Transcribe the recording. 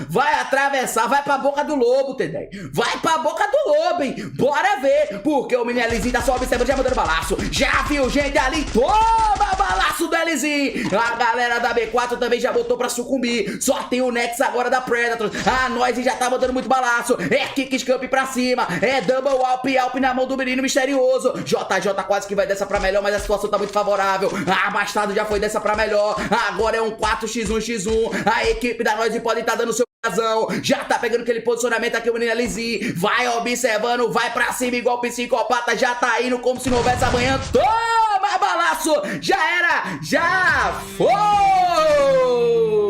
vai atravessar, vai pra boca do lobo, Tedei. Vai pra boca do lobo, hein? Bora ver, porque o menino Elizinho tá só observando, já mandando balaço. Já viu gente ali? Toma balaço do Elizinho. A galera da B4 também já botou pra sucumbir. Só tem o Nex agora da Predator. A Noise já tá mandando muito balaço. É kick scamp pra cima. É double alp na mão do menino misterioso. JJ quase que vai dessa pra melhor, mas a situação tá muito favorável. A Bastardo já foi dessa pra melhor. Agora é um 4x1x1. A equipe da Noise pode estar dando seu razão. Já tá pegando aquele posicionamento aqui o menino Elizinho. Vai observando, vai pra cima igual psicopata. Já tá indo como se não houvesse amanhã. Toma balaço! Já era! Já foi!